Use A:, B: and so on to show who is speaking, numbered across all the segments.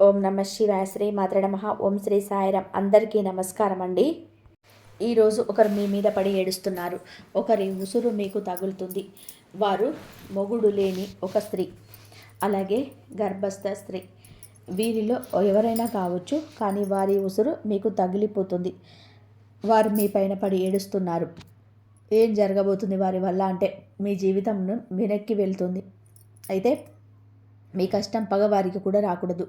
A: ఓం నమ శివాయ. శ్రీ మాత్ర నమః. ఓం శ్రీ సాయిరామ్. అందరికీ నమస్కారం అండి. ఈరోజు ఒకరు మీ మీద పడి ఏడుస్తున్నారు. ఒకరి ఉసురు మీకు తగులుతుంది. వారు మొగుడు లేని ఒక స్త్రీ, అలాగే గర్భస్థ స్త్రీ. వీరిలో ఎవరైనా కావచ్చు, కానీ వారి ఉసురు మీకు తగిలిపోతుంది. వారు మీ పైన పడి ఏడుస్తున్నారు. ఏం జరగబోతుంది వారి వల్ల అంటే మీ జీవితంను వెనక్కి వెళ్తుంది. అయితే మీ కష్టం పగ వారికి కూడా రాకూడదు.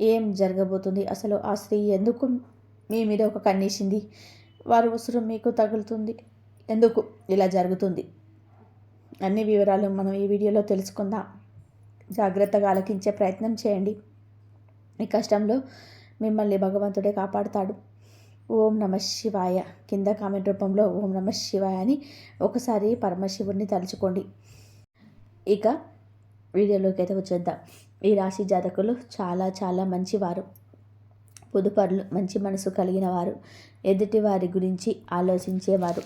A: ఏం జరగబోతుంది, అసలు ఆ స్త్రీ ఎందుకు మీ మీద ఒక కన్నేసింది, వారి ఉసురు మీకు తగులుతుంది, ఎందుకు ఇలా జరుగుతుంది, అన్ని వివరాలు మనం ఈ వీడియోలో తెలుసుకుందాం. జాగ్రత్తగా ఆలకించే ప్రయత్నం చేయండి. ఈ కష్టంలో మిమ్మల్ని భగవంతుడే కాపాడుతాడు. ఓం నమ శివాయ. కింద కామెంట్ రూపంలో ఓం నమ శివాయ అని ఒకసారి పరమశివుడిని తలుచుకోండి. ఇక వీడియోలోకి అయితే వచ్చేద్దాం. ఈ రాశి జాతకులు చాలా చాలా మంచివారు, పొదుపరులు, మంచి మనసు కలిగిన వారు, ఎదుటి వారి గురించి ఆలోచించేవారు.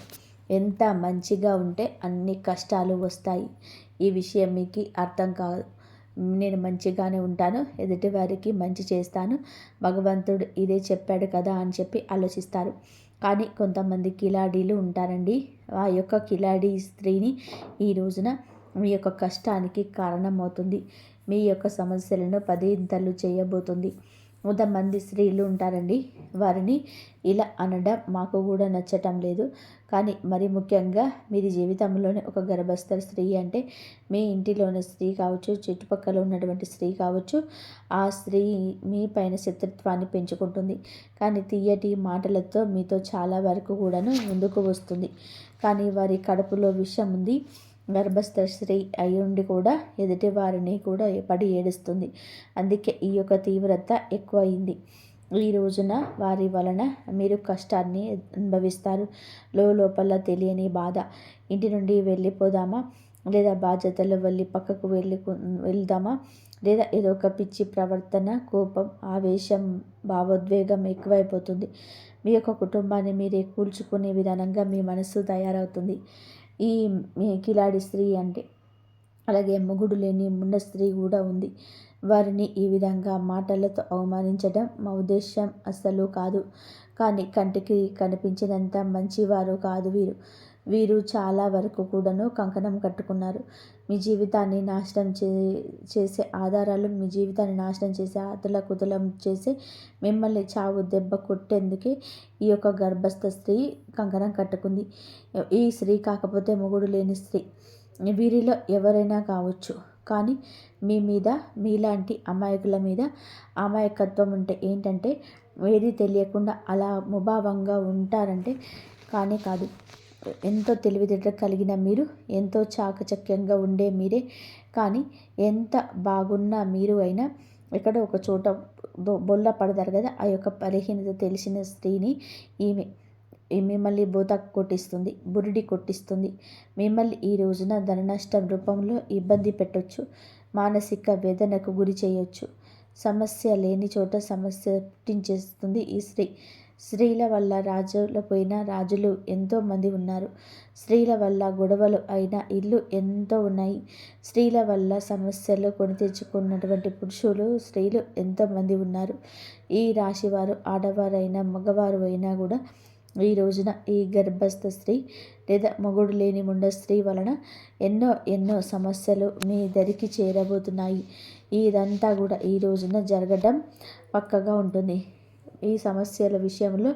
A: ఎంత మంచిగా ఉంటే అన్ని కష్టాలు వస్తాయి. ఈ విషయం మీకు అర్థం కాదు. నేను మంచిగానే ఉంటాను, ఎదుటి వారికి మంచి చేస్తాను, భగవంతుడు ఇదే చెప్పాడు కదా అని చెప్పి ఆలోచిస్తారు. కానీ కొంతమంది కిలాడీలు ఉంటారండి. ఆ యొక్క కిలాడీ స్త్రీని ఈ రోజున మీ యొక్క కష్టానికి కారణమవుతుంది. మీ యొక్క సమస్యలను పదింతలు చేయబోతుంది. కొంతమంది స్త్రీలు ఉంటారండి, వారిని ఇలా అనడం మాకు కూడా నచ్చటం లేదు. కానీ మరి ముఖ్యంగా మీరు జీవితంలోనే ఒక గర్భస్థ స్త్రీ అంటే మీ ఇంటిలోని స్త్రీ కావచ్చు, చుట్టుపక్కల ఉన్నటువంటి స్త్రీ కావచ్చు, ఆ స్త్రీ మీ పైన శత్రుత్వాన్ని పెంచుకుంటుంది. కానీ తీయటి మాటలతో మీతో చాలా వరకు కూడాను ముందుకు వస్తుంది. కానీ వారి కడుపులో విషం ఉంది. గర్భస్థ స్త్రీ అయ్యుండి కూడా ఎదుటి వారిని కూడా పడి ఏడుస్తుంది. అందుకే ఈ యొక్క తీవ్రత ఎక్కువ అయింది. ఈ రోజున వారి వలన మీరు కష్టాన్ని అనుభవిస్తారు. లోపల తెలియని బాధ. ఇంటి నుండి వెళ్ళిపోదామా, లేదా బాధ్యతలు వెళ్ళి పక్కకు వెళ్దామా, లేదా ఏదో ఒక పిచ్చి ప్రవర్తన, కోపం, ఆవేశం, భావోద్వేగం ఎక్కువైపోతుంది. మీ యొక్క కుటుంబాన్ని మీరే కూల్చుకునే విధానంగా మీ మనసు తయారవుతుంది. ఈ కిలాడి స్త్రీ అంటే అలాగే మొగుడు లేని ముండ స్త్రీ కూడా ఉంది. వారిని ఈ విధంగా మాటలతో అవమానించడం మా ఉద్దేశం అస్సలు కాదు. కానీ కంటికి కనిపించినంత మంచివారు కాదు వీరు. వీరు చాలా వరకు కూడాను కంకణం కట్టుకున్నారు. మీ జీవితాన్ని నాశనం చేసే ఆధారాలు, మీ జీవితాన్ని నాశనం చేసే కుతలం చేసి మిమ్మల్ని చావు దెబ్బ కొట్టేందుకే ఈ యొక్క గర్భస్థ స్త్రీ కంకణం కట్టుకుంది. ఈ స్త్రీ కాకపోతే మొగుడు లేని స్త్రీ. వీరిలో ఎవరైనా కావచ్చు, కానీ మీ మీద, మీలాంటి అమాయకుల మీద అమాయకత్వం ఉంటే ఏంటంటే ఏది తెలియకుండా అలా ముభావంగా ఉంటారంటే కానీ కాదు. ఎంతో తెలివితేటలు కలిగిన మీరు, ఎంతో చాకచక్యంగా ఉండే మీరే, కానీ ఎంత బాగున్న మీరు అయినా ఎక్కడో ఒక చోట బొల్ల పడతారు కదా. ఆ యొక్క బలహీనత తెలిసిన స్త్రీని ఈమె మిమ్మల్ని బోత కొట్టిస్తుంది, బురిడి కొట్టిస్తుంది. మిమ్మల్ని ఈ రోజున ధన నష్టం రూపంలో ఇబ్బంది పెట్టొచ్చు, మానసిక వేదనకు గురి చేయొచ్చు. సమస్య లేని చోట సమస్య పుట్టించేస్తుంది ఈ స్త్రీ. స్త్రీల వల్ల రాజులపోయిన రాజులు ఎంతోమంది ఉన్నారు. స్త్రీల వల్ల గొడవలు అయిన ఇల్లు ఎంతో ఉన్నాయి. స్త్రీల వల్ల సమస్యలు కొని తెచ్చుకున్నటువంటి పురుషులు, స్త్రీలు ఎంతోమంది ఉన్నారు. ఈ రాశివారు ఆడవారైనా మగవారు అయినా కూడా ఈ రోజున ఈ గర్భస్థ స్త్రీ లేదా మొగుడు లేని ముండ స్త్రీ వలన ఎన్నో ఎన్నో సమస్యలు మీ దరికి చేరబోతున్నాయి. ఇదంతా కూడా ఈ రోజున జరగడం పక్కగా ఉంటుంది. ఈ సమస్యల విషయంలో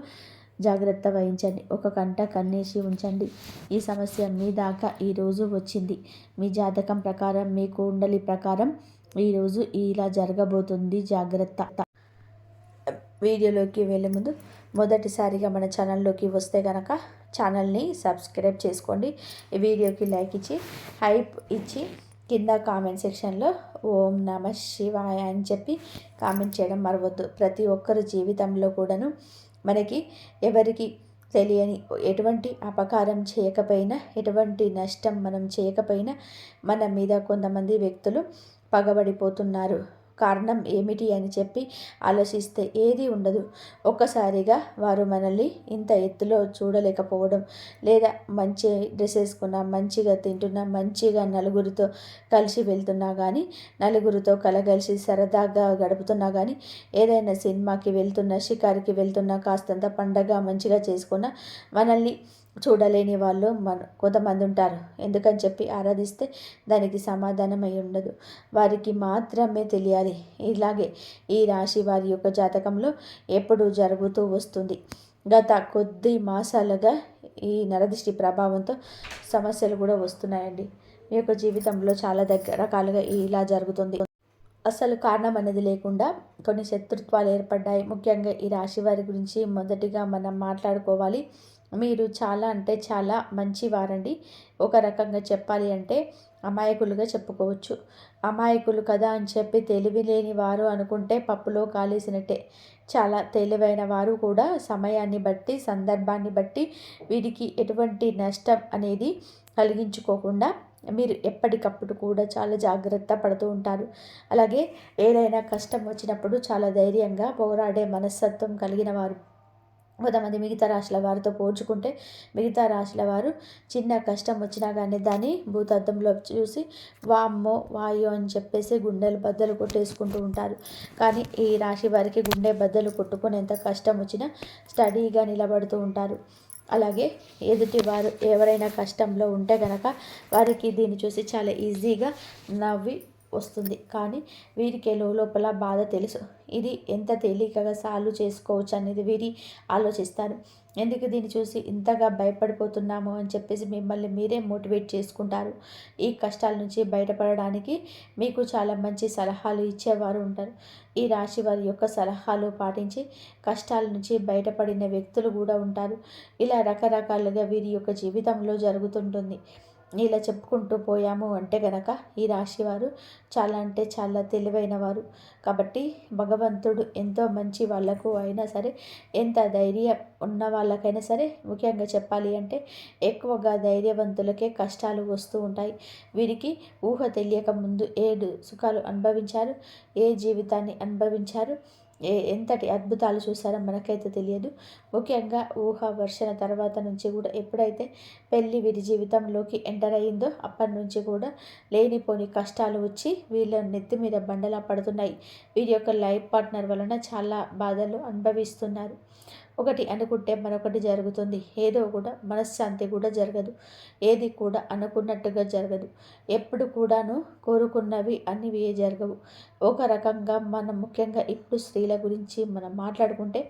A: జాగ్రత్త వహించండి. ఒక కంట కన్నేసి ఉంచండి. ఈ సమస్య మీ దాకా ఈరోజు వచ్చింది. మీ జాతకం ప్రకారం, మీ కుండలి ప్రకారం ఈరోజు ఇలా జరగబోతుంది. జాగ్రత్త. వీడియోలోకి వెళ్ళే ముందు మొదటిసారిగా మన ఛానల్లోకి వస్తే కనుక ఛానల్ని సబ్స్క్రైబ్ చేసుకోండి. ఈ వీడియోకి లైక్ ఇచ్చి, హైప్ ఇచ్చి, కింద కామెంట్ సెక్షన్లో ఓం నమ శివాయ అని చెప్పి కామెంట్ చేయడం మరవద్దు. ప్రతి ఒక్కరి జీవితంలో కూడాను మనకి ఎవరికి తెలియని ఎటువంటి అపకారం చేయకపోయినా, ఎటువంటి నష్టం మనం చేయకపోయినా మన మీద కొంతమంది వ్యక్తులు పగబడిపోతున్నారు. కారణం ఏమిటి అని చెప్పి ఆలోచిస్తే ఏది ఉండదు. ఒక్కసారిగా వారు మనల్ని ఇంత ఎత్తులో చూడలేకపోవడం, లేదా మంచి డ్రెస్ వేసుకున్నా, మంచిగా తింటున్నా, మంచిగా నలుగురితో కలిసి వెళ్తున్నా కానీ, నలుగురితో కలగలిసి సరదాగా గడుపుతున్నా కానీ, ఏదైనా సినిమాకి వెళ్తున్నా, షికారుకి వెళ్తున్నా, కాస్తంత పండగ మంచిగా చేసుకున్న మనల్ని చూడలేని వాళ్ళు కొంతమంది ఉంటారు. ఎందుకని చెప్పి ఆరాధిస్తే దానికి సమాధానం అయి ఉండదు. వారికి మాత్రమే తెలియాలి. ఇలాగే ఈ రాశి వారి యొక్క జాతకంలో ఎప్పుడు జరుగుతూ వస్తుంది. గత కొద్ది మాసాలుగా ఈ నరదిష్టి ప్రభావంతో సమస్యలు కూడా వస్తున్నాయండి. మీ యొక్క జీవితంలో చాలా రకాలుగా ఇలా జరుగుతుంది. అసలు కారణం అనేది లేకుండా కొన్ని శత్రుత్వాలు ఏర్పడ్డాయి. ముఖ్యంగా ఈ రాశి వారి గురించి మొదటిగా మనం మాట్లాడుకోవాలి. మీరు చాలా అంటే చాలా మంచివారండి. ఒక రకంగా చెప్పాలి అంటే అమాయకులుగా చెప్పుకోవచ్చు. అమాయకులు కదా అని చెప్పి తెలివి లేని వారు అనుకుంటే పప్పులో కాలేసినట్టే. చాలా తెలివైన వారు కూడా సమయాన్ని బట్టి, సందర్భాన్ని బట్టి వీరికి ఎటువంటి నష్టం అనేది కలిగించుకోకుండా మీరు ఎప్పటికప్పుడు కూడా చాలా జాగ్రత్త పడుతూ ఉంటారు. అలాగే ఏదైనా కష్టం వచ్చినప్పుడు చాలా ధైర్యంగా పోరాడే మనస్తత్వం కలిగిన వారు. కొంతమంది మిగతా రాశుల వారితో పోల్చుకుంటే మిగతా రాశుల వారు చిన్న కష్టం వచ్చినా కానీ దాన్ని భూతద్దంలో చూసి వామ్మో వాయో అని చెప్పేసి గుండెలు బద్దలు కొట్టేసుకుంటూ ఉంటారు. కానీ ఈ రాశి వారికి గుండె బద్దలు కొట్టుకునేంత కష్టం వచ్చినా స్టడీగా నిలబడుతూ ఉంటారు. అలాగే ఎదుటి వారు ఎవరైనా కష్టంలో ఉంటే కనుక వారికి దీన్ని చూసి చాలా ఈజీగా నవ్వి వస్తుంది. కానీ వీరికి లోపల బాధ తెలుసు. ఇది ఎంత తేలికగా సాల్వ్ చేసుకోవచ్చు అనేది వీరి ఆలోచిస్తారు. ఎందుకు దీన్ని చూసి ఇంతగా భయపడిపోతున్నాము అని చెప్పేసి మిమ్మల్ని మీరే మోటివేట్ చేసుకుంటారు. ఈ కష్టాల నుంచి బయటపడడానికి మీకు చాలా మంచి సలహాలు ఇచ్చేవారు ఉంటారు. ఈ రాశి వారి యొక్క సలహాలు పాటించి కష్టాల నుంచి బయటపడిన వ్యక్తులు కూడా ఉంటారు. ఇలా రకరకాలుగా వీరి యొక్క జీవితంలో జరుగుతుంటుంది. ఇలా చెప్పుకుంటూ పోయాము అంటే గనక ఈ రాశివారు చాలా అంటే చాలా తెలివైన వారు. కాబట్టి భగవంతుడు ఎంతో మంచి వాళ్ళకు అయినా సరే, ఎంత ధైర్యం ఉన్న వాళ్ళకైనా సరే, ముఖ్యంగా చెప్పాలి అంటే ఎక్కువగా ధైర్యవంతులకే కష్టాలు వస్తూ ఉంటాయి. వీరికి ఊహ తెలియక ముందు ఏడు సుఖాలు అనుభవించారు, ఏ జీవితాన్ని అనుభవించారు, ఎంతటి అద్భుతాలు చూసారో మనకైతే తెలియదు. ముఖ్యంగా ఊహ వర్షణ తర్వాత నుంచి కూడా ఎప్పుడైతే పెళ్ళి వీరి జీవితంలోకి ఎంటర్ అయ్యిందో అప్పటి నుంచి కూడా లేనిపోని కష్టాలు వచ్చి వీళ్ళ నెత్తి మీద బండలా పడుతున్నాయి. వీరి యొక్క లైఫ్ పార్ట్నర్ వలన చాలా బాధలు అనుభవిస్తున్నారు. ఒకటి అనుకుంటే మరొకటి జరుగుతుంది. ఏదో కూడా మనశ్శాంతి కూడా జరగదు. ఏది కూడా అనుకున్నట్టుగా జరగదు. ఎప్పుడు కూడాను కోరుకున్నవి అన్నివి జరగవు. ఒక రకంగా మనం ముఖ్యంగా ఇప్పుడు స్త్రీల గురించి మనం మాట్లాడుకుంటే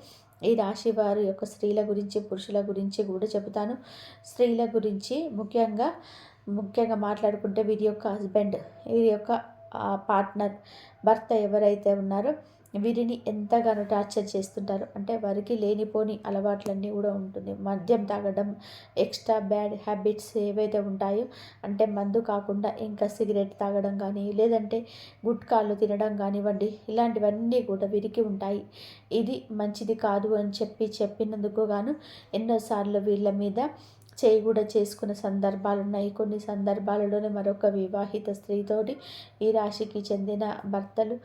A: ఈ రాశి వారి యొక్క స్త్రీల గురించి, పురుషుల గురించి కూడా చెబుతాను. స్త్రీల గురించి ముఖ్యంగా మాట్లాడుకుంటే వీరి యొక్క హస్బెండ్, వీరి యొక్క పార్ట్నర్, భర్త ఎవరైతే ఉన్నారో వీరిని ఎంతగానో టార్చర్ చేస్తుంటారు. అంటే వారికి లేనిపోని అలవాట్లన్నీ కూడా ఉంటుంది. మద్యం తాగడం, ఎక్స్ట్రా బ్యాడ్ హ్యాబిట్స్ ఏవైతే ఉంటాయో, అంటే మందు కాకుండా ఇంకా సిగరెట్ తాగడం కానీ, లేదంటే గుట్కాలు తినడం కానివ్వండి, ఇలాంటివన్నీ కూడా వీరికి ఉంటాయి. ఇది మంచిది కాదు అని చెప్పినందుకు గాను ఎన్నోసార్లు వీళ్ళ మీద చేయి కూడా చేసుకున్న సందర్భాలు ఉన్నాయి. కొన్ని సందర్భాలలోనే మరొక వివాహిత స్త్రీతోటి ఈ రాశికి చెందిన భర్తలు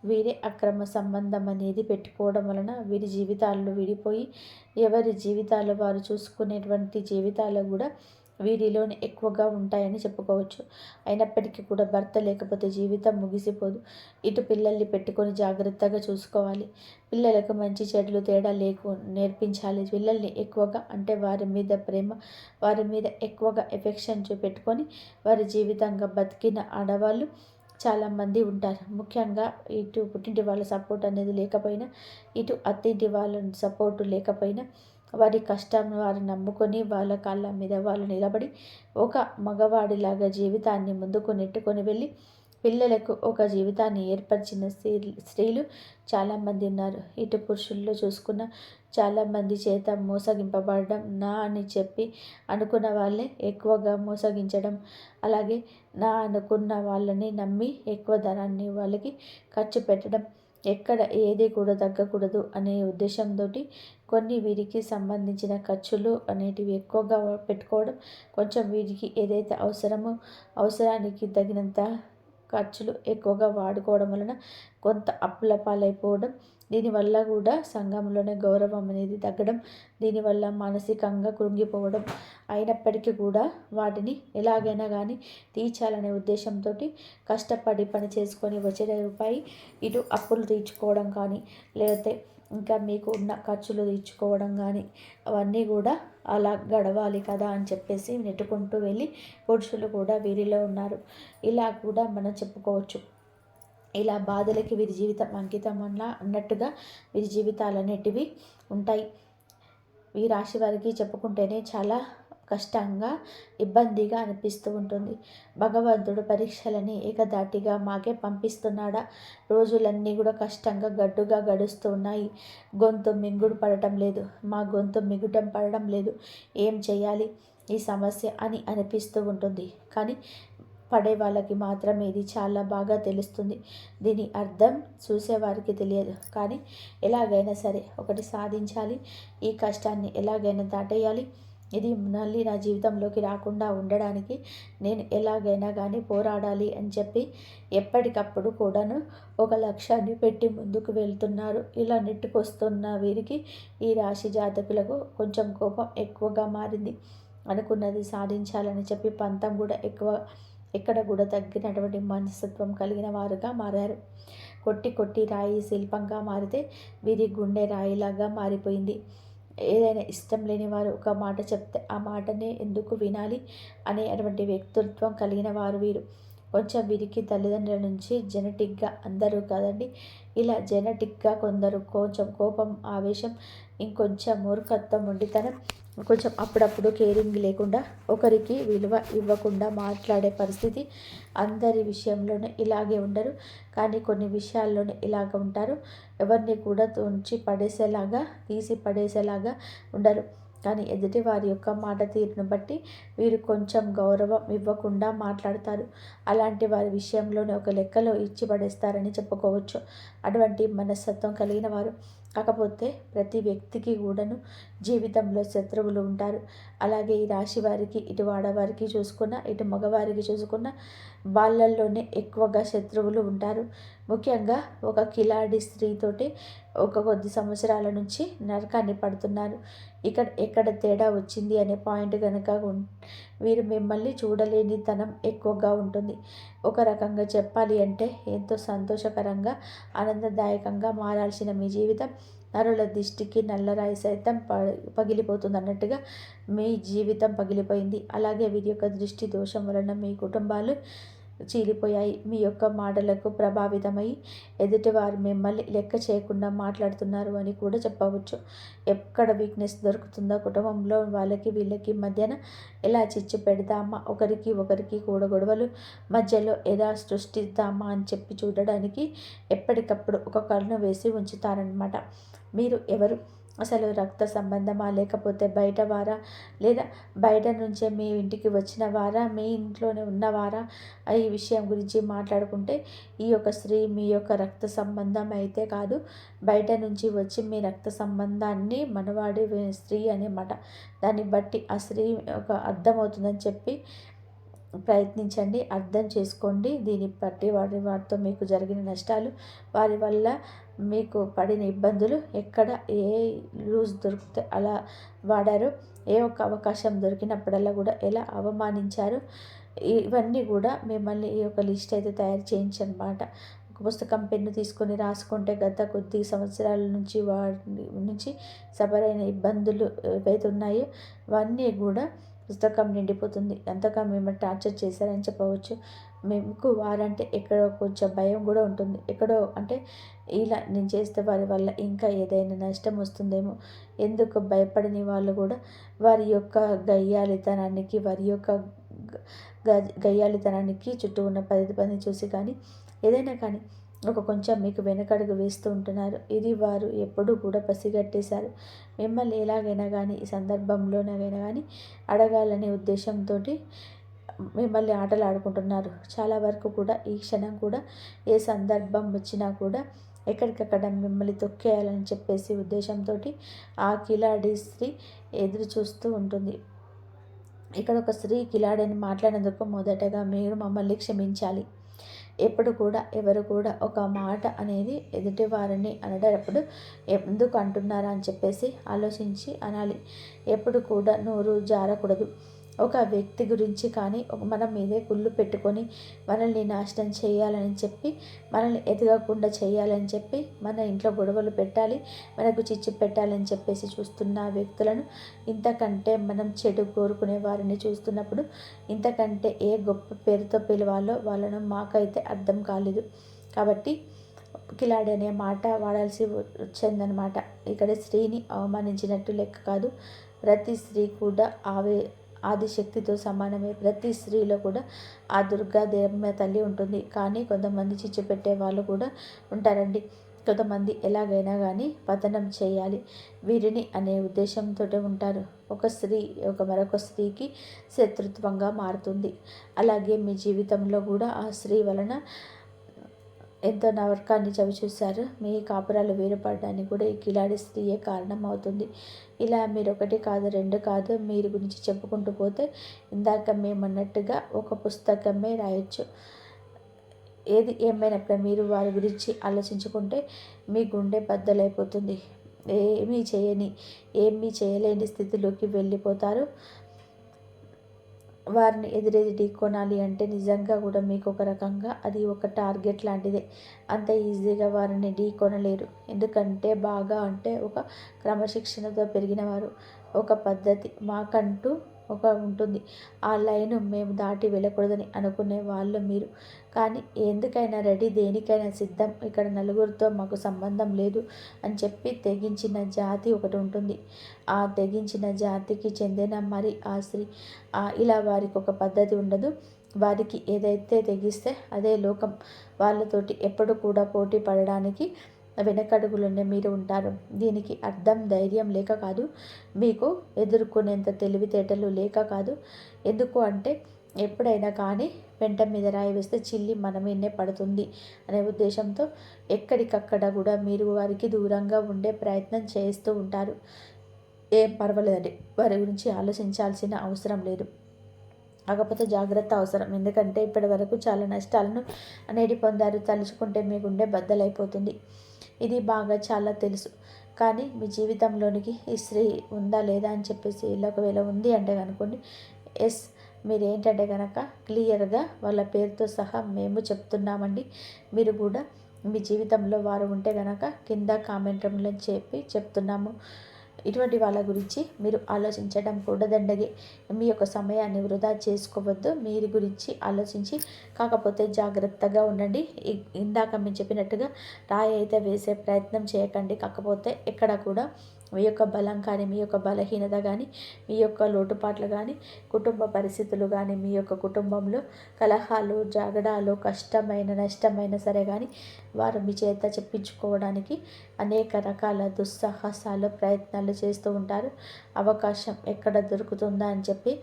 A: వీరే అక్రమ సంబంధం అనేది పెట్టుకోవడం వలన వీరి జీవితాల్లో విడిపోయి ఎవరి జీవితాలు వారు చూసుకునేటువంటి జీవితాలు కూడా వీరిలోనే ఎక్కువగా ఉంటాయని చెప్పుకోవచ్చు. అయినప్పటికీ కూడా భర్త లేకపోతే జీవితం ముగిసిపోదు. ఇటు పిల్లల్ని పెట్టుకొని జాగ్రత్తగా చూసుకోవాలి. పిల్లలకు మంచి చెడులు తేడా నేర్పించాలి. పిల్లల్ని ఎక్కువగా అంటే వారి మీద ప్రేమ, వారి మీద ఎక్కువగా ఎఫెక్షన్ చూపెట్టుకొని వారి జీవితంగా బతికిన ఆడవాళ్ళు చాలామంది ఉంటారు. ముఖ్యంగా ఇటు పుట్టింటి వాళ్ళ సపోర్ట్ అనేది లేకపోయినా, ఇటు అత్తింటి వాళ్ళ సపోర్టు లేకపోయినా వారి కష్టం వారు నమ్ముకొని వాళ్ళ కాళ్ళ మీద వాళ్ళు నిలబడి ఒక మగవాడిలాగా జీవితాన్ని ముందుకు నెట్టుకొని వెళ్ళి పిల్లలకు ఒక జీవితాన్ని ఏర్పరిచిన స్త్రీలు చాలామంది ఉన్నారు. ఇటు పురుషుల్లో చూసుకున్న చాలామంది చేత మోసగింపబడడం, నా అని చెప్పి అనుకున్న వాళ్ళే ఎక్కువగా మోసగించడం, అలాగే నా అనుకున్న వాళ్ళని నమ్మి ఎక్కువ ధనాన్ని వాళ్ళకి ఖర్చు పెట్టడం, ఎక్కడ ఏది కూడా తగ్గకూడదు అనే ఉద్దేశంతో కొన్ని వీరికి సంబంధించిన ఖర్చులు అనేటివి ఎక్కువగా పెట్టుకోవడం, కొంచెం వీరికి ఏదైతే అవసరమో అవసరానికి తగినంత ఖర్చులు ఎక్కువగా వాడుకోవడం వలన కొంత అప్పుల పాలైపోవడం, దీనివల్ల కూడా సంఘంలోనే గౌరవం అనేది తగ్గడం, దీనివల్ల మానసికంగా కృంగిపోవడం, అయినప్పటికీ కూడా వాటిని ఎలాగైనా కానీ తీర్చాలనే ఉద్దేశంతో కష్టపడి పని చేసుకొని వచ్చిన రూపాయి ఇటు అప్పులు తీర్చుకోవడం కానీ, లేకపోతే ఇంకా మీకు ఉన్న ఖర్చులు తీర్చుకోవడం కానీ, అవన్నీ కూడా అలా గడవాలి కదా అని చెప్పేసి నెట్టుకుంటూ వెళ్ళి పురుషులు కూడా వీరిలో ఉన్నారు. ఇలా కూడా మనం చెప్పుకోవచ్చు. ఇలా బాధలకి వీరి జీవితం అంకితం అన్నట్టుగా వీరి జీవితాలన్నిటివి ఉంటాయి. ఈ రాశి వారికి చెప్పుకుంటేనే చాలా కష్టంగా, ఇబ్బందిగా అనిపిస్తూ ఉంటుంది. భగవంతుడు పరీక్షలని ఏకధాటిగా మాకే పంపిస్తున్నాడా? రోజులన్నీ కూడా కష్టంగా గడ్డుగా గడుస్తూ ఉన్నాయి. గొంతు మింగుడు పడటం లేదు, మా గొంతు మిగుటం పడడం లేదు, ఏం చేయాలి ఈ సమస్య అని అనిపిస్తూ ఉంటుంది. కానీ పడే వాళ్ళకి మాత్రమే ఇది చాలా బాగా తెలుస్తుంది. దీని అర్థం చూసేవారికి తెలియదు. కానీ ఎలాగైనా సరే ఒకటి సాధించాలి, ఈ కష్టాన్ని ఎలాగైనా దాటేయాలి, ఇది మళ్ళీ నా జీవితంలోకి రాకుండా ఉండడానికి నేను ఎలాగైనా కానీ పోరాడాలి అని చెప్పి ఎప్పటికప్పుడు కూడాను ఒక లక్ష్యాన్ని పెట్టి ముందుకు వెళ్తున్నారు. ఇలా నెట్టుకొస్తున్న వీరికి, ఈ రాశి జాతకులకు కొంచెం కోపం ఎక్కువగా మారింది. అనుకున్నది సాధించాలని చెప్పి పంతం కూడా ఎక్కువ, ఎక్కడ కూడా తగ్గినటువంటి మనస్తత్వం కలిగిన వారుగా మారారు. కొట్టి కొట్టి రాయి శిల్పంగా మారితే వీరి గుండె రాయిలాగా మారిపోయింది. ఏదైనా ఇష్టం లేని వారు ఒక మాట చెప్తే ఆ మాటనే ఎందుకు వినాలి అనేటువంటి వ్యక్తిత్వం కలిగిన వారు వీరు. కొంచెం వీరికి తల్లిదండ్రుల నుంచి జెనెటిక్గా, అందరూ కదండి, ఇలా జెనెటిక్గా కొందరు కొంచెం కోపం, ఆవేశం, ఇంకొంచెం మూర్ఖత్వం, మొండితనం, కొంచెం అప్పుడప్పుడు కేరింగ్ లేకుండా, ఒకరికి విలువ ఇవ్వకుండా మాట్లాడే పరిస్థితి. అందరి విషయంలోనే ఇలాగే ఉండరు, కానీ కొన్ని విషయాల్లోనే ఇలాగ ఉంటారు. ఎవరిని కూడా తుంచి పడేసేలాగా, తీసి పడేసేలాగా ఉండరు. కానీ ఎదుటి వారి యొక్క మాట తీరును బట్టి వీరు కొంచెం గౌరవం ఇవ్వకుండా మాట్లాడతారు. అలాంటి వారి విషయంలోనే ఒక లెక్కలో ఇచ్చి పడేస్తారని చెప్పుకోవచ్చు. అటువంటి మనస్తత్వం కలిగిన వారు. కాకపోతే ప్రతి వ్యక్తికి కూడాను జీవితంలో శత్రువులు ఉంటారు. అలాగే ఈ రాశి వారికి, ఇటు ఆడవారికి చూసుకున్న, ఇటు మగవారికి చూసుకున్న, వాళ్ళల్లోనే ఎక్కువగా శత్రువులు ఉంటారు. ముఖ్యంగా ఒక కిలాడి స్త్రీతోటి ఒక కొద్ది సంవత్సరాల నుంచి నరకాన్ని పడుతున్నారు. ఎక్కడ తేడా వచ్చింది అనే పాయింట్ కనుక వీరు మిమ్మల్ని చూడలేనితనం ఎక్కువగా ఉంటుంది. ఒక రకంగా చెప్పాలి అంటే ఎంతో సంతోషకరంగా, ఆనందదాయకంగా మారాల్సిన మీ జీవితం నరుల దిష్టికి నల్లరాయి సైతం పగిలిపోతుంది అన్నట్టుగా మీ జీవితం పగిలిపోయింది. అలాగే వీరి యొక్క దృష్టి దోషం వలన మీ కుటుంబాలు చీలిపోయాయి. మీ యొక్క మాటలకు ప్రభావితమై ఎదుటివారు మిమ్మల్ని లెక్క చేయకుండా మాట్లాడుతున్నారు అని కూడా చెప్పవచ్చు. ఎక్కడ వీక్నెస్ దొరుకుతుందో కుటుంబంలో వాళ్ళకి వీళ్ళకి మధ్యన ఎలా చిచ్చు పెడదామా, ఒకరికి ఒకరికి కూడా గొడవలు మధ్యలో ఎలా సృష్టిద్దామా అని చెప్పి చూడడానికి ఎప్పటికప్పుడు ఒక కన్ను వేసి ఉంచుతారనమాట. మీరు ఎవరు? అసలు రక్త సంబంధమా, లేకపోతే బయట వారా, లేదా బయట నుంచే మీ ఇంటికి వచ్చిన వారా, మీ ఇంట్లోనే ఉన్నవారా? ఈ విషయం గురించి మాట్లాడుకుంటే ఈ యొక్క స్త్రీ మీ యొక్క రక్త సంబంధం అయితే కాదు, బయట నుంచి వచ్చి మీ రక్త సంబంధాన్ని మనవాడి స్త్రీ అన్నమాట. దాన్ని బట్టి ఆ స్త్రీ ఒక అర్థమవుతుందని చెప్పి ప్రయత్నించండి, అర్థం చేసుకోండి. దీన్ని బట్టి వారితో మీకు జరిగిన నష్టాలు, వారి వల్ల మీకు పడిన ఇబ్బందులు, ఎక్కడ ఏ లూజ్ దొరికితే అలా వాడారు, ఏ ఒక్క అవకాశం దొరికినప్పుడల్లా కూడా ఎలా అవమానించారు, ఇవన్నీ కూడా మిమ్మల్ని ఈ యొక్క లిస్ట్ అయితే తయారు చేయించనమాట. ఒక పుస్తకం, పెన్ను తీసుకొని రాసుకుంటే గత కొద్ది సంవత్సరాల నుంచి వాటి నుంచి సబరైన ఇబ్బందులు ఏవైతే ఉన్నాయో అవన్నీ కూడా పుస్తకం నిండిపోతుంది. ఎంతగా మిమ్మల్ని టార్చర్ చేశారని చెప్పవచ్చు. మీకు వారంటే ఎక్కడో కొంచెం భయం కూడా ఉంటుంది. ఎక్కడో అంటే ఇలా నేను చేస్తే వారి వల్ల ఇంకా ఏదైనా నష్టం వస్తుందేమో, ఎందుకు భయపడని వాళ్ళు కూడా వారి యొక్క గయ్యాలితనానికి, వారి యొక్క గయ్యాలితనానికి చుట్టూ ఉన్న 10 మందిని చూసి కానీ, ఏదైనా కానీ కొంచెం మీకు వెనకడుగు వేస్తూ ఉంటున్నారు. ఇది వారు ఎప్పుడూ కూడా పసిగట్టేశారు. మిమ్మల్ని ఎలాగైనా కానీ ఈ సందర్భంలోనైనా కానీ అడగాలనే ఉద్దేశంతో మిమ్మల్ని ఆటలు ఆడుకుంటున్నారు. చాలా వరకు కూడా ఈ క్షణం కూడా ఏ సందర్భం వచ్చినా కూడా ఎక్కడికక్కడ మిమ్మల్ని తొక్కేయాలని చెప్పేసి ఉద్దేశంతో ఆ కిలాడి స్త్రీ ఎదురు చూస్తూ ఉంటుంది. ఇక్కడ ఒక స్త్రీ కిలాడని మాట్లాడినందుకు మొదటగా మీరు మమ్మల్ని క్షమించాలి. ఎప్పుడు కూడా ఎవరు కూడా ఒక మాట అనేది ఎదుటి వారిని అనేటప్పుడు ఎందుకు అంటున్నారా అని చెప్పేసి ఆలోచించి అనాలి. ఎప్పుడు కూడా నోరు జారకూడదు. ఒక వ్యక్తి గురించి కానీ మన మీదే కుళ్ళు పెట్టుకొని మనల్ని నాశనం చేయాలని చెప్పి, మనల్ని ఎదగకుండా చేయాలని చెప్పి, మన ఇంట్లో గొడవలు పెట్టాలి, మనకు చిచ్చు పెట్టాలని చెప్పేసి చూస్తున్న వ్యక్తులను, ఇంతకంటే మనం చెడు కోరుకునే వారిని చూస్తున్నప్పుడు ఇంతకంటే ఏ గొప్ప పేరుతో పిలవాలో వాళ్ళను మాకైతే అర్థం కాలేదు. కాబట్టి కిలాడి అనే మాట వాడాల్సి వచ్చిందనమాట. ఇక్కడ స్త్రీని అవమానించినట్టు లెక్క కాదు. ప్రతి స్త్రీ కూడా ఆదిశక్తితో సమానమే. ప్రతి స్త్రీలో కూడా ఆ దుర్గాదేవమ్మ తల్లి ఉంటుంది. కానీ కొంతమంది చిచ్చు పెట్టే వాళ్ళు కూడా ఉంటారండి. కొంతమంది ఎలాగైనా కానీ పతనం చేయాలి వీరిని అనే ఉద్దేశంతో ఉంటారు. ఒక స్త్రీ మరొక స్త్రీకి శత్రుత్వంగా మారుతుంది. అలాగే మీ జీవితంలో కూడా ఆ స్త్రీ వలన ఎంతో నరకాన్ని చవిచూశారు. మీ కాపురాలు వేరుపడడానికి కూడా ఈ కిలాడి స్త్రీయే కారణం అవుతుంది. ఇలా మీరు ఒకటి కాదు, రెండు కాదు, మీరు గురించి చెప్పుకుంటూ పోతే ఇందాక మేమన్నట్టుగా ఒక పుస్తకమే రాయొచ్చు. ఏది ఏమైనప్పుడు మీరు వారి గురించి ఆలోచించుకుంటే మీ గుండె బద్దలైపోతుంది. ఏమీ చేయలేని స్థితిలోకి వెళ్ళిపోతారు. వారిని ఎదురెది కొనాలి అంటే నిజంగా కూడా మీకు ఒక రకంగా అది ఒక టార్గెట్ లాంటిదే. అంత ఈజీగా వారిని కొనలేరు. ఎందుకంటే బాగా అంటే ఒక క్రమశిక్షణతో పెరిగినవారు, ఒక పద్ధతి మాకంటూ ఒక ఉంటుంది. ఆ లైను మేము దాటి వెళ్ళకూడదని అనుకునే వాళ్ళు మీరు. కానీ ఎందుకైనా రెడీ, దేనికైనా సిద్ధం. ఇక్కడ నలుగురితో మాకు సంబంధం లేదు అని చెప్పి తెగించిన జాతి ఒకటి ఉంటుంది. ఆ తెగించిన జాతికి చెందిన మరి ఆ స్త్రీ ఇలా వారికి ఒక పద్ధతి ఉండదు. వారికి ఏదైతే తెగిస్తే అదే లోకం. వాళ్ళతోటి ఎప్పుడు కూడా పోటీ పడడానికి వెనకడుగులోనే మీరు ఉంటారు. దీనికి అర్థం ధైర్యం లేక కాదు, మీకు ఎదుర్కొనేంత తెలివితేటలు లేక కాదు. ఎందుకు అంటే ఎప్పుడైనా కానీ పెంట మీద రాయి వేస్తే చిల్లి మన మీదనే పడుతుంది అనే ఉద్దేశంతో ఎక్కడికక్కడ కూడా మీరు వారికి దూరంగా ఉండే ప్రయత్నం చేస్తూ ఉంటారు. ఏం పర్వాలేదండి, వారి గురించి ఆలోచించాల్సిన అవసరం లేదు. కాకపోతే జాగ్రత్త అవసరం. ఎందుకంటే ఇప్పటి వరకు చాలా నష్టాలను అనేది పొందారు. తలుచుకుంటే మీ గుండె బద్దలైపోతుంది. ఇది బాగా చాలా తెలుసు. కానీ మీ జీవితంలోనికి ఈ స్త్రీ ఉందా లేదా అని చెప్పేసి ఒకవేళ ఉంది అంటే కనుకోండి, ఎస్, మీరేంటంటే కనుక క్లియర్గా వాళ్ళ పేరుతో సహా మేము చెప్తున్నామండి. మీరు కూడా మీ జీవితంలో వారు ఉంటే కనుక కింద కామెంట్ రూమ్లో చెప్తున్నాము. ఇటువంటి వాళ్ళ గురించి మీరు ఆలోచించడం కూడా దండగే. మీ యొక్క సమయాన్ని వృధా చేసుకోవద్దు. మీరు గురించి ఆలోచించి కాకపోతే జాగ్రత్తగా ఉండండి. ఇందాక మేము చెప్పినట్టుగా రాయి అయితే వేసే ప్రయత్నం చేయకండి. కాకపోతే ఎక్కడ కూడా మీ యొక్క బలం కానీ, మీ యొక్క బలహీనత కానీ, మీ యొక్క లోటుపాట్లు కానీ, కుటుంబ పరిస్థితులు కానీ, మీ యొక్క కుటుంబంలో కలహాలు, జగడాలు, నష్టమైన సరే కానీ వారు మీ చేత చెప్పించుకోవడానికి అనేక రకాల దుస్సాహసాలు, ప్రయత్నాలు చేస్తూ ఉంటారు. అవకాశం ఎక్కడ దొరుకుతుందా అని చెప్పి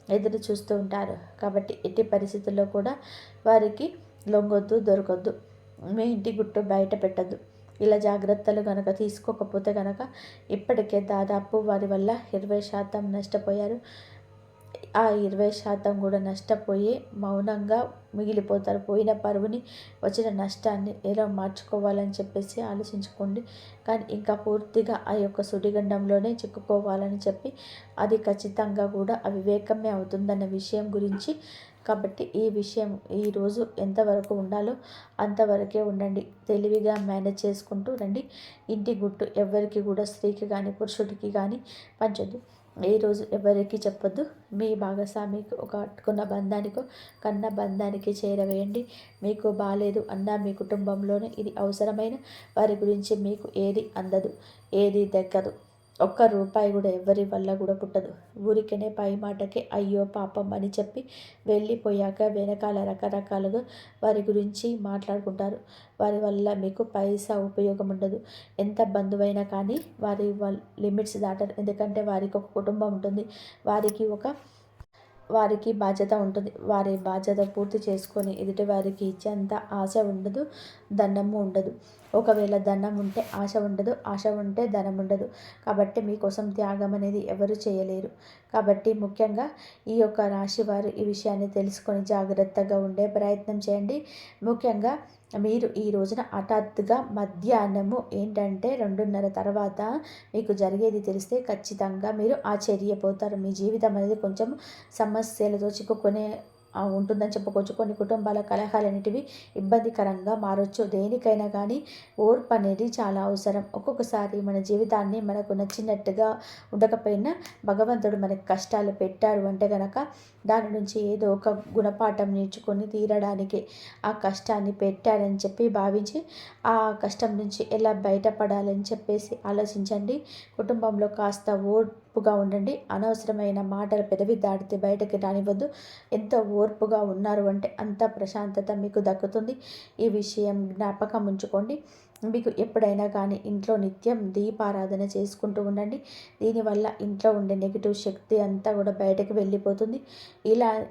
A: ఎదురు చూస్తూ ఉంటారు. కాబట్టి ఎట్టి పరిస్థితుల్లో కూడా వారికి లొంగొద్దు, దొరకొద్దు. మీ ఇంటి గుట్టు బయట పెట్టద్దు. ఇలా జాగ్రత్తలు కనుక తీసుకోకపోతే కనుక ఇప్పటికే దాదాపు వారి వల్ల 20% నష్టపోయారు. ఆ 20% కూడా నష్టపోయి మౌనంగా మిగిలిపోతారు. పోయిన పరువుని, వచ్చిన నష్టాన్ని ఎలా మార్చుకోవాలని చెప్పేసి ఆలోచించుకోండి. కానీ ఇంకా పూర్తిగా ఆ యొక్క సుడిగండంలోనే చిక్కుకోవాలని చెప్పి అది ఖచ్చితంగా కూడా అవివేకమే అవుతుందన్న విషయం గురించి. కాబట్టి ఈ విషయం ఈరోజు ఎంతవరకు ఉండాలో అంతవరకే ఉండండి. తెలివిగా మేనేజ్ చేసుకుంటూ రండి. ఇంటి గుట్టు ఎవరికి కూడా స్త్రీకి కానీ పురుషుడికి కానీ పంచొద్దు. ఈరోజు ఎవరికి చెప్పొద్దు. మీ భాగస్వామికి ఒక అట్టుకున్న బంధానికో కన్న బంధానికి చేరవేయండి. మీకు బాలేదు అన్న మీ కుటుంబంలోనే ఇది అవసరమైన వారి గురించి మీకు ఏది అందదు, ఏది దక్కదు. ఒక్క రూపాయి కూడా ఎవరి వల్ల కూడా పుట్టదు. ఊరికనే పై మాటకే అయ్యో పాపం అని చెప్పి వెళ్ళిపోయాక వెనకాల రకరకాలుగా వారి గురించి మాట్లాడుకుంటారు. వారి వల్ల మీకు పైసా ఉపయోగం ఉండదు. ఎంత బంధువైనా కానీ వారి లిమిట్స్ దాటరు. ఎందుకంటే వారికి ఒక కుటుంబం ఉంటుంది. వారికి ఒక వారికి బాధ్యత ఉంటుంది. వారి బాధ్యత పూర్తి చేసుకొని ఎదుటి వారికి ఇచ్చేంత ఆశ ఉండదు, ధనము ఉండదు. ఒకవేళ ధనం ఉంటే ఆశ ఉండదు, ఆశ ఉంటే ధనం ఉండదు. కాబట్టి మీకోసం త్యాగం అనేది ఎవరు చేయలేరు. కాబట్టి ముఖ్యంగా ఈ యొక్క రాశి వారు ఈ విషయాన్ని తెలుసుకొని జాగ్రత్తగా ఉండే ప్రయత్నం చేయండి. ముఖ్యంగా మీరు ఈ రోజున హఠాత్తుగా మధ్యాహ్నము ఏంటంటే 2:30 తర్వాత మీకు జరిగేది తెలిస్తే ఖచ్చితంగా మీరు ఆశ్చర్యపోతారు. మీ జీవితం అనేది కొంచెం సమస్యలతో చిక్కుకునే ఉంటుందని చెప్పుకోవచ్చు. కొన్ని కుటుంబాల కలహాలన్నిటివి ఇబ్బందికరంగా మారొచ్చు. దేనికైనా కానీ ఓర్పు అనేది చాలా అవసరం. ఒక్కొక్కసారి మన జీవితాన్ని మనకు నచ్చినట్టుగా ఉండకపోయినా భగవంతుడు మనకి కష్టాలు పెట్టారు అంటే గనక దాని నుంచి ఏదో ఒక గుణపాఠం నేర్చుకొని తీరడానికి ఆ కష్టాన్ని పెట్టారని చెప్పి భావించి ఆ కష్టం నుంచి ఎలా బయటపడాలని చెప్పేసి ఆలోచించండి. కుటుంబంలో కాస్త ఓర్పుగా ఉండండి. అనవసరమైన మాటలు పెదవి దాటితే బయటకి రానివ్వద్దు. ఎంత ఓర్పుగా ఉన్నారు అంటే అంత ప్రశాంతత మీకు దక్కుతుంది. ఈ విషయం జ్ఞాపకం ఉంచుకోండి. మీకు ఎప్పుడైనా కానీ ఇంట్లో నిత్యం దీపారాధన చేసుకుంటూ ఉండండి. దీనివల్ల ఇంట్లో ఉండే నెగిటివ్ శక్తి అంతా కూడా బయటకు వెళ్ళిపోతుంది.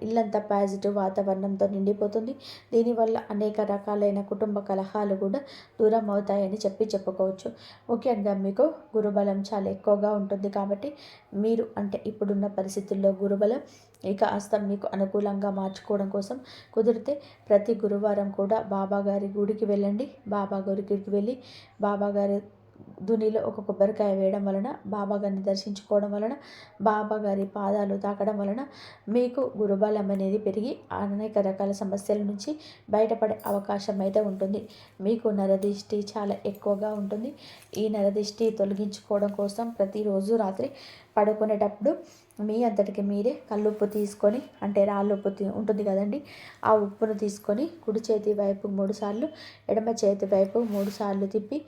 A: ఇల్లంతా పాజిటివ్ వాతావరణంతో నిండిపోతుంది. దీనివల్ల అనేక రకాలైన కుటుంబ కలహాలు కూడా దూరం అవుతాయని చెప్పుకోవచ్చు. ముఖ్యంగా మీకు గురుబలం చాలా ఎక్కువగా ఉంటుంది. కాబట్టి మీరు అంటే ఇప్పుడున్న పరిస్థితుల్లో గురుబలం కాస్త మీకు అనుకూలంగా మార్చుకోవడం కోసం కుదిరితే ప్రతి గురువారం కూడా బాబాగారి గుడికి వెళ్ళండి. బాబాగారి గుడికి వెళ్ళి బాబాగారి దునిలో ఒక కొబ్బరికాయ వేయడం వలన, బాబాగారిని దర్శించుకోవడం వలన, బాబాగారి పాదాలు తాకడం వలన మీకు గురుబలం అనేది పెరిగి అనేక రకాల సమస్యల నుంచి బయటపడే అవకాశం అయితే ఉంటుంది. మీకు నరదిష్టి చాలా ఎక్కువగా ఉంటుంది. ఈ నరదిష్టి తొలగించుకోవడం కోసం ప్రతిరోజు రాత్రి పడుకునేటప్పుడు మీ అంతటికి మీరే కల్లుప్పు తీసుకొని, అంటే రాళ్ళుప్పు ఉంటుంది కదండి, ఆ ఉప్పును తీసుకొని కుడి చేతి వైపు 3 సార్లు, ఎడమ చేతి వైపు 3 సార్లు తిప్పి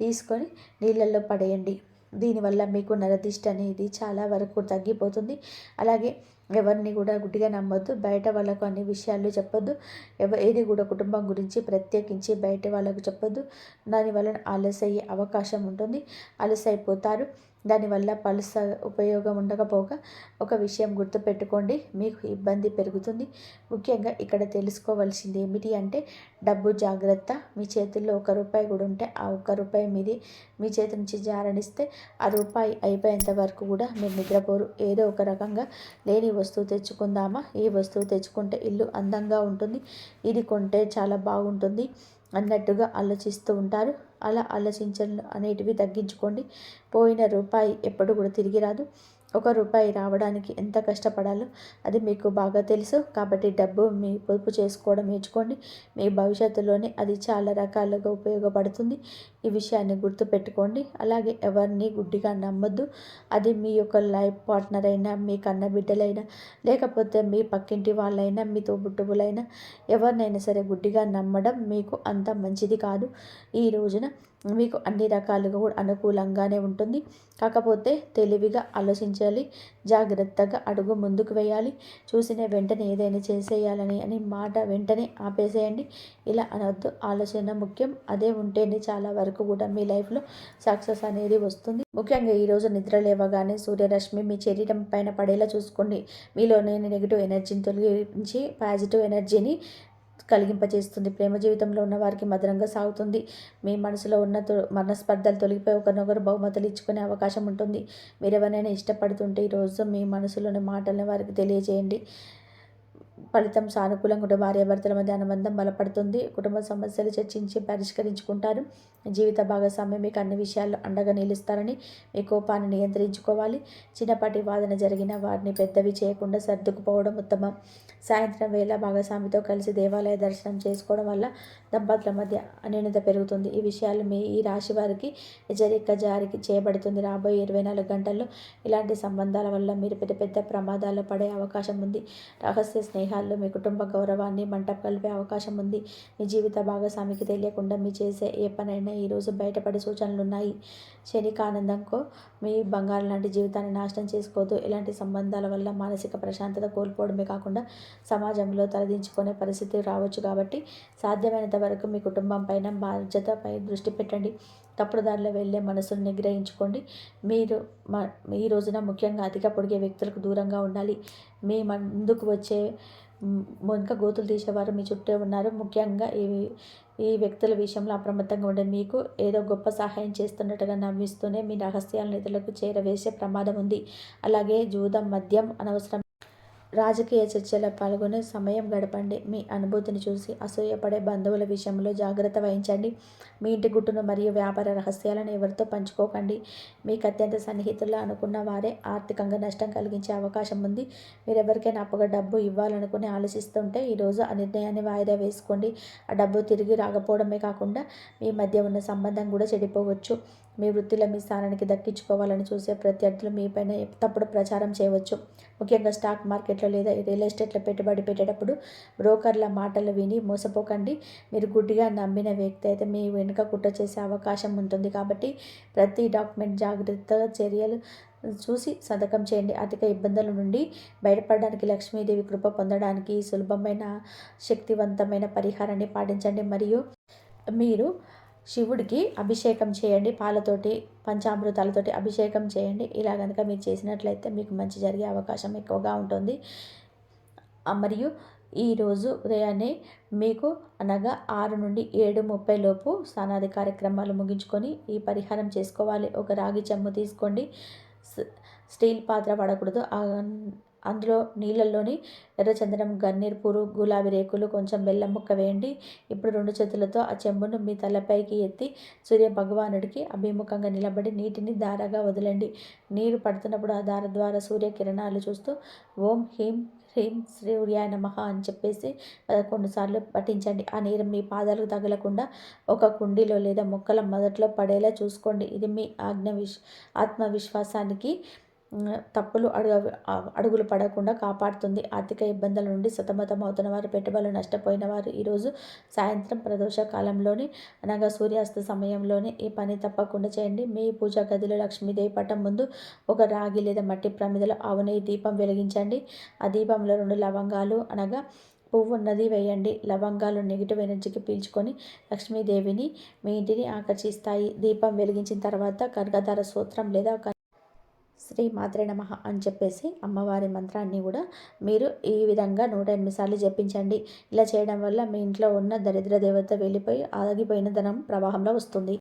A: తీసుకొని నీళ్ళల్లో పడేయండి. దీనివల్ల మీకు నరదిష్టి అనేది చాలా వరకు తగ్గిపోతుంది. అలాగే ఎవరిని కూడా గుడ్డిగా నమ్మొద్దు. బయట వాళ్ళకు అన్ని విషయాలు చెప్పొద్దు. ఏది కూడా కుటుంబం గురించి ప్రత్యేకించి బయట వాళ్ళకు చెప్పొద్దు. దానివల్ల అలసయ్యే అవకాశం ఉంటుంది. అలసైపోతారు. దానివల్ల ఉపయోగం ఉండకపోగా ఒక విషయం గుర్తుపెట్టుకోండి, మీకు ఇబ్బంది పెరుగుతుంది. ముఖ్యంగా ఇక్కడ తెలుసుకోవాల్సింది ఏమిటి అంటే డబ్బు జాగ్రత్త. మీ చేతుల్లో ₹1 కూడా ఉంటే ఆ ₹1 మీది మీ చేతి నుంచి జారనిస్తే ఆ రూపాయి అయిపోయేంత వరకు కూడా మీరు నిద్రపోరు. ఏదో ఒక రకంగా లేని వస్తువు తెచ్చుకుందామా, ఈ వస్తువు తెచ్చుకుంటే ఇల్లు అందంగా ఉంటుంది, ఇది కొంటే చాలా బాగుంటుంది అన్నట్టుగా ఆలోచిస్తూ ఉంటారు. అలా ఆలోచించడం అనేటివి తగ్గించుకోండి. పోయిన రూపాయి ఎప్పుడు కూడా తిరిగి రాదు. ₹1 రావడానికి ఎంత కష్టపడాలో అది మీకు బాగా తెలుసు. కాబట్టి డబ్బు మీ పొదుపు చేసుకోవడం నేర్చుకోండి. మీ భవిష్యత్తులోనే అది చాలా రకాలుగా ఉపయోగపడుతుంది. ఈ విషయాన్ని గుర్తుపెట్టుకోండి. అలాగే ఎవరిని గుడ్డిగా నమ్మొద్దు. అది మీ యొక్క లైఫ్ పార్ట్నర్ అయినా, మీ కన్న బిడ్డలైనా, లేకపోతే మీ పక్కింటి వాళ్ళైనా, మీ తోబుట్టువులైనా, ఎవరినైనా సరే గుడ్డిగా నమ్మడం మీకు అంత మంచిది కాదు. ఈ రోజున మీకు అన్ని రకాలుగా కూడా అనుకూలంగానే ఉంటుంది. కాకపోతే తెలివిగా ఆలోచించాలి. జాగ్రత్తగా అడుగు ముందుకు వేయాలి. చూసిన వెంటనే ఏదైనా చేసేయాలని అని మాట వెంటనే ఆపేసేయండి. ఇలా అనొద్దు. ఆలోచన ముఖ్యం. అదే ఉంటేనే చాలా వరకు కూడా మీ లైఫ్లో సక్సెస్ అనేది వస్తుంది. ముఖ్యంగా ఈరోజు నిద్ర లేవగానే సూర్యరశ్మి మీ శరీరం పైన పడేలా చూసుకోండి. మీలోని నెగిటివ్ ఎనర్జీని తొలగించి పాజిటివ్ ఎనర్జీని కలిగింపజేస్తుంది. ప్రేమ జీవితంలో ఉన్న వారికి మధురంగా సాగుతుంది. మీ మనసులో ఉన్న మనస్పర్ధలు తొలగిపోయి ఒకరినొకరు బహుమతులు ఇచ్చుకునే అవకాశం ఉంటుంది. మీరు ఎవరైనా ఇష్టపడుతుంటే ఈరోజు మీ మనసులోని మాటలను వారికి తెలియజేయండి. ఫలితం సానుకూలంగా ఉంటే భార్యాభర్తల మధ్య అనుబంధం బలపడుతుంది. కుటుంబ సమస్యలు చర్చించి పరిష్కరించుకుంటారు. జీవిత భాగస్వామి మీకు అన్ని విషయాల్లో అండగా నిలుస్తారని మీ కోపాన్ని నియంత్రించుకోవాలి. చిన్నపాటి వాదన జరిగిన వారిని పెద్దవి చేయకుండా సర్దుకుపోవడం ఉత్తమం. సాయంత్రం వేళ భాగస్వామితో కలిసి దేవాలయ దర్శనం చేసుకోవడం వల్ల దంపతుల మధ్య అన్యోన్యత పెరుగుతుంది. ఈ విషయాలు ఈ రాశి వారికి హెచ్చరిక జారీ చేయబడుతుంది. రాబోయే 24 గంటల్లో ఇలాంటి సంబంధాల వల్ల మీరు పెద్ద ప్రమాదాల్లో పడే అవకాశం ఉంది. రహస్య స్నేహాల్లో మీ కుటుంబ గౌరవాన్ని మంట కలిపే అవకాశం ఉంది. మీ జీవిత భాగస్వామికి తెలియకుండా మీ చేసే ఏ పనైనా ఈరోజు బయటపడే సూచనలు ఉన్నాయి. క్షణికానందంకో మీ బంగారం లాంటి జీవితాన్ని నాశనం చేసుకోవద్దు. ఇలాంటి సంబంధాల వల్ల మానసిక ప్రశాంతత కోల్పోవడమే కాకుండా సమాజంలో తలదించుకునే పరిస్థితి రావచ్చు. కాబట్టి సాధ్యమైనంత వరకు మీ కుటుంబం పైన బాధ్యతపై దృష్టి పెట్టండి. తప్పుడు దారిలో వెళ్ళే మనసును నిగ్రహించుకోండి. మీరు ఈ రోజున ముఖ్యంగా అతిగా పొడిగే వ్యక్తులకు దూరంగా ఉండాలి. మీ ముందుకు వచ్చే వెనుక గోతులు తీసేవారు మీ చుట్టే ఉన్నారు. ముఖ్యంగా ఈ వ్యక్తుల విషయంలో అప్రమత్తంగా ఉండే మీకు ఏదో గొప్ప సహాయం చేస్తున్నట్టుగా నవ్విస్తూనే మీ రహస్యాలను ఇతరులకు చేరవేసే ప్రమాదం ఉంది. అలాగే జూదం, మద్యం, అనవసరం రాజకీయ చర్చలో పాల్గొనే సమయం గడపండి. మీ అనుభూతిని చూసి అసూయపడే బంధువుల విషయంలో జాగ్రత్త వహించండి. మీ ఇంటి గుట్టును మరియు వ్యాపార రహస్యాలను ఎవరితో పంచుకోకండి. మీకు అత్యంత సన్నిహితులు అనుకున్న వారే ఆర్థికంగా నష్టం కలిగించే అవకాశం ఉంది. మీరు ఎవరికైనా అప్పుగా డబ్బు ఇవ్వాలనుకుని ఆలోచిస్తుంటే ఈరోజు ఆ నిర్ణయాన్ని వాయిదా వేసుకోండి. ఆ డబ్బు తిరిగి రాకపోవడమే కాకుండా మీ మధ్య ఉన్న సంబంధం కూడా చెడిపోవచ్చు. మీ వృత్తిలో మీ స్థానానికి దక్కించుకోవాలని చూసే ప్రత్యర్థులు మీపైన తప్పుడు ప్రచారం చేయవచ్చు. ముఖ్యంగా స్టాక్ మార్కెట్లో లేదా రియల్ ఎస్టేట్లో పెట్టుబడి పెట్టేటప్పుడు బ్రోకర్ల మాటలు విని మోసపోకండి. మీరు గుడ్డిగా నమ్మిన వ్యక్తి అయితే మీ వెనుక కుట్ర చేసే అవకాశం ఉంటుంది. కాబట్టి ప్రతి డాక్యుమెంట్ జాగ్రత్తగా చర్యలు చూసి సంతకం చేయండి. ఆర్థిక ఇబ్బందుల నుండి బయటపడడానికి, లక్ష్మీదేవి కృప పొందడానికి సులభమైన శక్తివంతమైన పరిహారాన్ని పాటించండి. మరియు మీరు శివుడికి అభిషేకం చేయండి. పాలతోటి, పంచామృతాలతోటి అభిషేకం చేయండి. ఇలా కనుక మీరు చేసినట్లయితే మీకు మంచి జరిగే అవకాశం ఎక్కువగా ఉంటుంది. మరియు ఈరోజు ఉదయాన్నే మీకు అనగా 6 నుండి 7:30 లోపు స్నానాది కార్యక్రమాలు ముగించుకొని ఈ పరిహారం చేసుకోవాలి. ఒక రాగి చెంబు తీసుకోండి. స్టీల్ పాత్ర వాడకూడదు. అందులో నీళ్ళల్లోని ఎర్రచందనం, గన్నేరు పూలు, గులాబీ రేకులు, కొంచెం బెల్లం ముక్క వేయండి. ఇప్పుడు 2 చేతులతో ఆ చెంబును మీ తలపైకి ఎత్తి సూర్య భగవానుడికి అభిముఖంగా నిలబడి నీటిని ధారగా వదలండి. నీరు పడుతున్నప్పుడు ఆ ధార ద్వారా సూర్యకిరణాలు చూస్తూ ఓం హ్రీం హ్రీం సూర్యాయ నమః అని చెప్పేసి 11 సార్లు పఠించండి. ఆ నీరు మీ పాదాలకు తగలకుండా ఒక కుండీలో లేదా మొక్కల మొదట్లో పడేలా చూసుకోండి. ఇది మీ ఆత్మవిశ్వాసానికి తప్పులు అడుగులు పడకుండా కాపాడుతుంది. ఆర్థిక ఇబ్బందుల నుండి సతమతం అవుతున్న వారు, పెట్టుబడులు నష్టపోయిన వారు ఈరోజు సాయంత్రం ప్రదోష కాలంలోని అనగా సూర్యాస్త సమయంలోనే ఈ పని తప్పకుండా చేయండి. మీ పూజా గదిలో లక్ష్మీదేవి పటం ముందు ఒక రాగి లేదా మట్టి ప్రమిదలో ఆవు నెయ్యి దీపం వెలిగించండి. ఆ దీపంలో 2 లవంగాలు అనగా పువ్వు ఉన్నది వేయండి. లవంగాలు నెగిటివ్ ఎనర్జీకి పీల్చుకొని లక్ష్మీదేవిని మీ ఇంటిని ఆకర్షిస్తాయి. దీపం వెలిగించిన తర్వాత కనకధార స్తోత్రం లేదా శ్రీ మాత్రే నమః అని చెప్పేసి అమ్మవారి మంత్రాన్ని కూడా మీరు ఈ విధంగా 108 సార్లు జపించండి. ఇలా చేయడం వల్ల మీ ఇంట్లో ఉన్న దరిద్ర దేవత వెళ్ళిపోయి ఆగిపోయిన ధనం ప్రవాహంలో వస్తుంది.